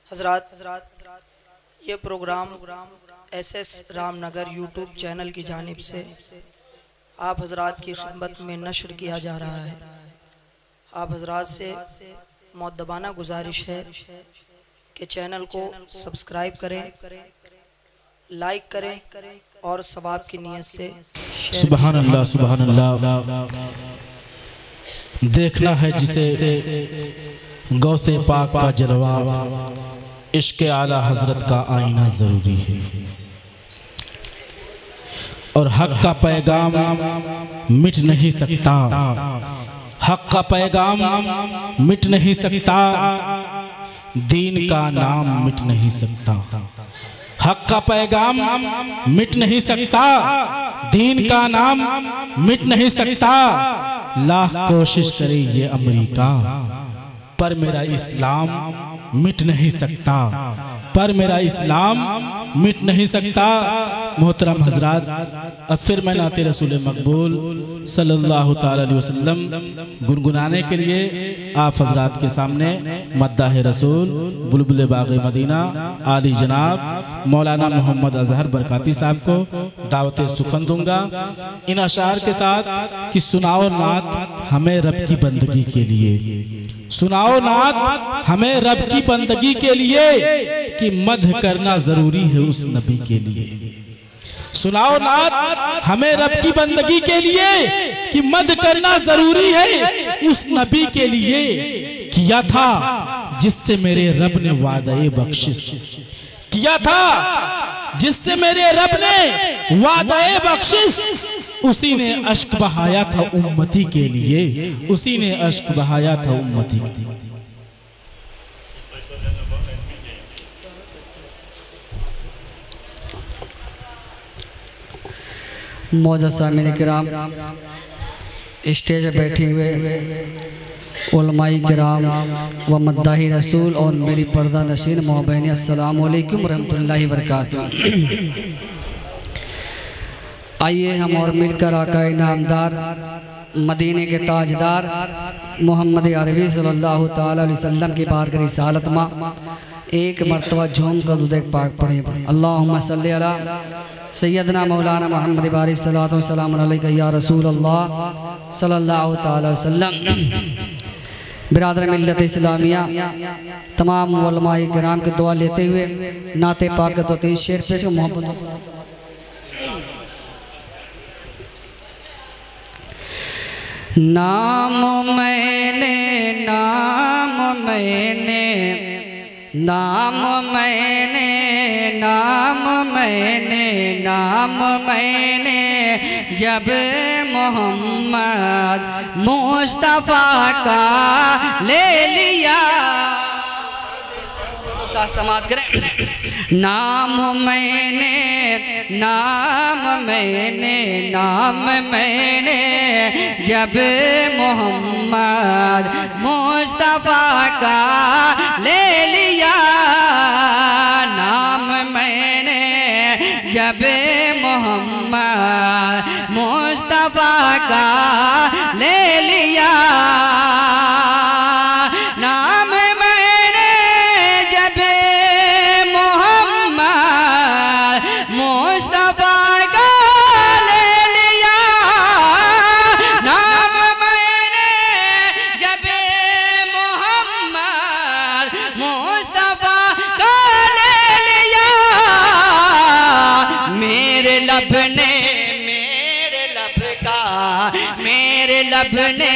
हजरात ये programme SS Ramnagar YouTube channel की जानिब से आप हजरात की खिदमत में नशर किया जा रहा है। आप हजरात से मुअद्दबाना गुजारिश है कि चैनल को सब्सक्राइब करें, लाइक करें और सवाब की नीयत से सुभान अल्लाह सुभान अल्लाह। देखना है जिसे गौसे पाक का जलवा, इश्क़ आला हजरत का आईना ज़रूरी है। और हक का पैगाम मिट नहीं सकता, हक का पैगाम मिट नहीं सकता, दीन का नाम मिट नहीं सकता। हक का पैगाम मिट नहीं सकता, दीन का नाम मिट नहीं सकता। लाख कोशिश करे ये अमेरिका, पर मेरा इस्लाम मिट नहीं सकता, पर मेरा इस्लाम मिट नहीं सकता। मोहतरम हजरात, अब फिर मैं नाते रसूल मकबूल सल्लल्लाहु ताला अलैहि वसल्लम गुनगुनाने के लिए आप हजरात के सामने मद्दाह रसूल बुलबुल बाग़े मदीना आली जनाब मौलाना मोहम्मद अजहर बरकाती साहब को दावत सुखन दूंगा इन अशार के साथ कि सुनाओ नात हमें रब की बंदगी के लिए, सुनाओ नात हमें रब की बंदगी के लिए कि मदह करना जरूरी है उस नबी के लिए। सुनाओ नात हमें रब की बंदगी के लिए कि मदह करना जरूरी है उस नबी के लिए। किया था जिससे मेरे रब ने वादे बख्शिश, किया था जिससे मेरे रब ने वादे बख्शिश, उसी ने अश्क बहाया था उम्मती के लिए, उसी ने अश्क बहाया था उम्मती के लिए। मौजूद सामीन किराम, स्टेज पर बैठे हुए उलमाई किराम व मद्दाही रसूल और मेरी पर्दा नशीन मोहबैन, अस्सलामु अलैकुम रहमतुल्लाहि व बरकातुहू। आइए हम और मिलकर आका इनामदार मदीने के ताजदार मोहम्मद अरबी सल्लल्लाहु ताला अलैहि वसल्लम की बारगाह रिसालत मां एक मरतबा झूम कर दुरूद पाक पढ़े। अल्लाहुम्मा सल्ली अला सैयदना मौलाना मोहम्मद बारिक सल्लल्लाहु अलैहि वसल्लम अलैका या रसूल अल्लाह सल्लल्लाहु ताला अलैहि वसल्लम। बिरादर मिल्लत इस्लामिया तमाम उलमाए किराम की दुआ लेते हुए नाते पाक के 2-3 शेर पेश मोहब्बत। नाम मैंने नाम मैंने नाम मैंने नाम मैंने नाम मैंने जब मोहम्मद मुस्तफ़ा का ले लिया, समाज करें। नाम मैंने नाम मैंने नाम मैंने जब मोहम्मद मुस्तफ़ा का ले लिया, नाम मैंने जब मोहम्मद मुस्तफ़ा का ले लिया, नाम मैंने जब मोहम्मद मुस्तफ़ा का ले लिया, नाम मैंने जब मोहम्मद मुस्तफ़ा का ले लिया, मेरे लब ने मेरे लब का, मेरे लब ने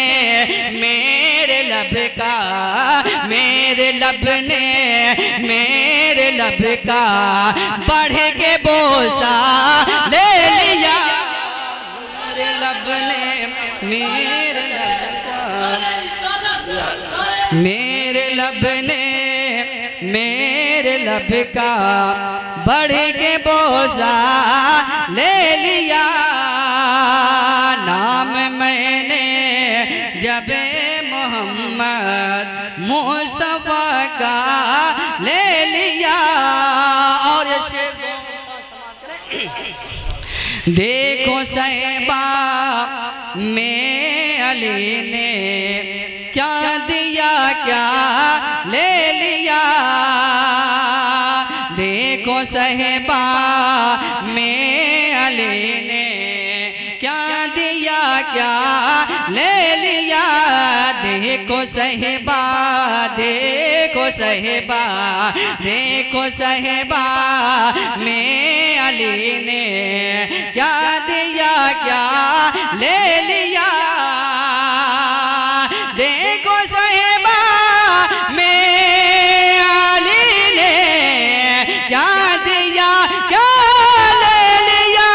मेरे लब का, मेरे लब ने मेरे लब का बढ़ के बोसा ले लिया, मेरे लब ने मेरे लब का, मेरे लब ने मेरे लब का बढ़ के बोसा ले लिया, नाम मैंने जब मोहम्मद मुस्तफ़ा का ले लिया। और ये शेर देखो सहबा में अली ने क्या दिया क्या ले लिया, सहबा में अली ने क्या दिया क्या ले लिया। देखो सहबा देखो सहबा देखो सहबा में अली ने क्या दिया क्या ले लिया। देखो सहबा में अली ने क्या दिया क्या ले लिया।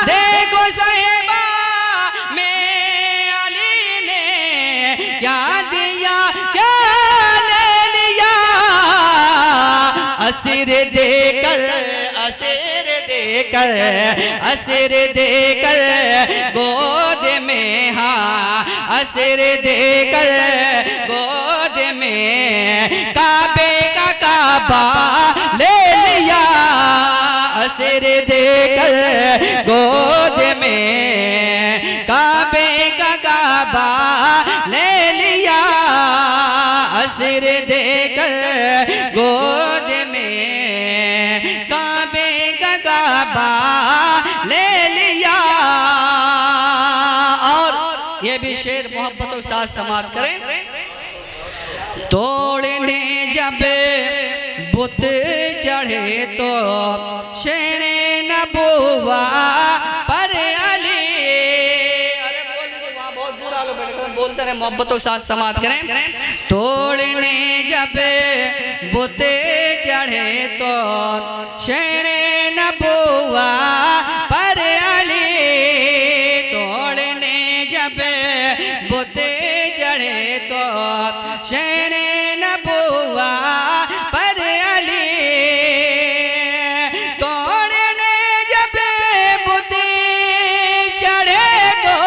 देखो सहबा में अली ने क्या दिया क्या ले लिया। असीर देकर असीर देकर असीर देकर गोद में हाँ असीर देकर गोद में काबे का काबा ले लिया। असीर देकर गोद में काबे का काबा ले लिया। असीर देकर गोद में काबे का काबा ले लिया। और ये भी शेर मोहब्बत के साथ समाप्त करें। तोड़ने जब बुत चढ़े तो शेरे नबुवा पर अली। अरे बोल दीजिए वहाँ बहुत दूर आ लोग बैठे बोलते रहे मोहब्बत के साथ समाप्त करें। तोड़ने जब बुत चढ़े तो शेरे नबुवा पर अली। तोड़ने जब बुत चढ़े तो शेरे नबुवा पर अली। तोड़ने जब बुत चढ़े तो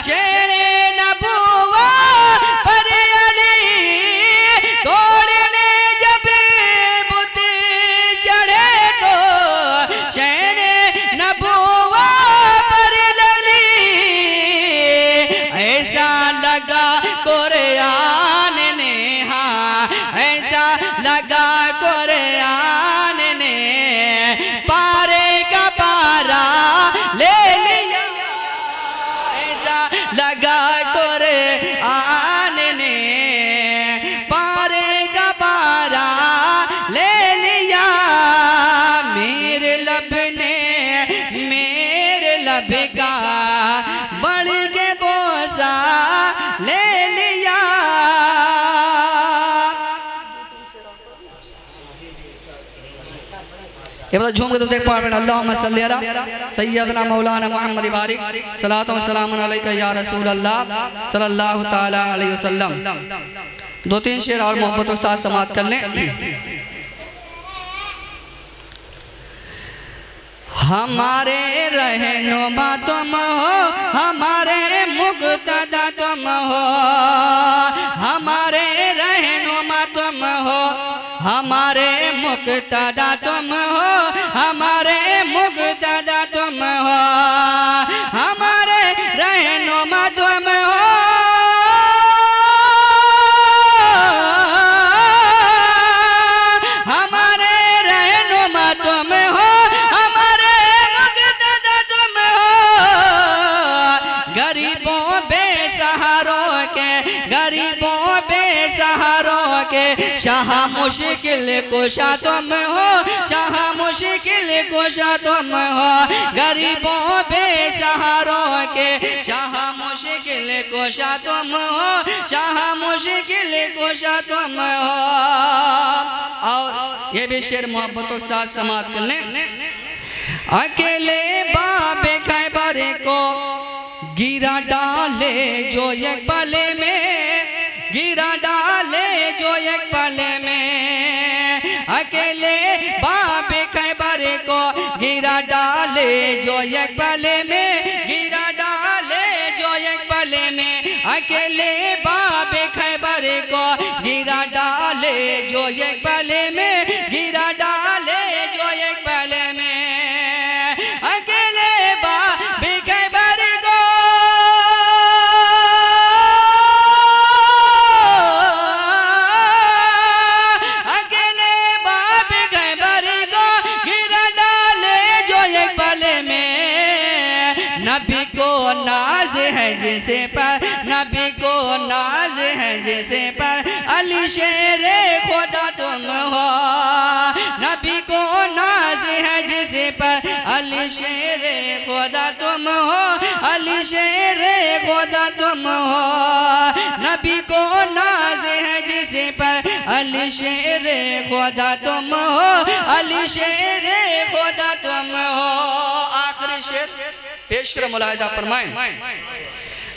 शेरे नबुवा पर अली। तोड़ने जब बुत चढ़े तो शेरे नबुवा पर अली। ऐसा लगा कुरान ने हाँ ऐसा लगा कुरान ने पारे का पारा ले लिया। ऐसा लगा कुरान ने पारे का पारा ले लिया। मेरे लब ने मेरे लब का बढ़ के बोसा ले लिया। ये बता झूम के तो देख पा रहे अल्लाहुम्मा सल्ली अला सय्यदना मौलाना मुहम्मद बारिक सलातो व सलाम अलैका या रसूल अल्लाह सल्लल्लाहु ताला अलैहि वसल्लम। दो तीन शेर और मोहब्बत के साथ समाप्त कर लें। हमारे रहनुमा तुम हो हमारे मुक़्तदा तुम हो। हमारे रहनुमा तुम हो हमारे मुक़्तदा तुम हो। हमारे मुक़्तदा तुम हो हमारे रहनुमा तुम हो। हमारे रहनुमा तुम हो हमारे मुक़्तदा तुम हो। गरीबों बेसहारों के गरीबों बेसहारों के शाह मुश्किल कुशा तुम हो। शाह मुश्किल कुशा तुम हो। गरीबों बेसहारों के शाह मुश्किल कुशा तुम हो। शाह मुश्किल कुशा तुम हो। और ये भी शेर मोहब्बत के साथ समाप्त कर लें। अकेले बाबे खैबर को गिरा डाले जो एक पल में। गिरा डाले जो एक पल में। अकेले बाबे खैबर को गिरा डाले जो एक पल में। गिरा डाले जो एक पल में। अकेले बाबे खैबर को गिरा डाले जो एक पल में। गिरा डाले जो एक पल में। अकेले बाबे खैबर को अकेले बाबे जिसे पर नबी को नाज है, जिसे पर अली शेरे खुदा तुम हो। नबी को नाज है जिसे पर अली शेरे खुदा तुम हो, अली शेरे खुदा तुम हो। नबी को नाज है जिसे पर अली शेरे खुदा तुम हो, अली शेरे खुदा तुम हो। आखिरी शेर पेश कर, मुलाहिदा फरमाएं।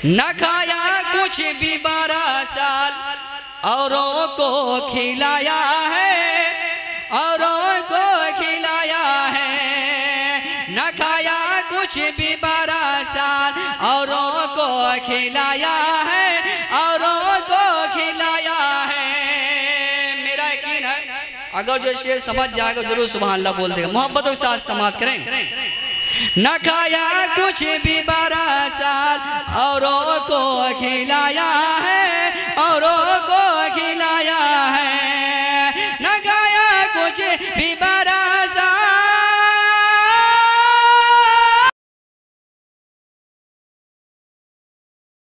न खाया कुछ भी 12 साल, औरों को खिलाया है, औरों को खिलाया है। न खाया कुछ भी 12 साल, औरों को खिलाया है, औरों को खिलाया है। मेरा यकीन है अगर जो शेर समझ जाएगा जरूर सुभान अल्लाह बोल देगा। मोहब्बत के साथ समाप्त करें। न खाया कुछ भी 12 साल, औरों को खिलाया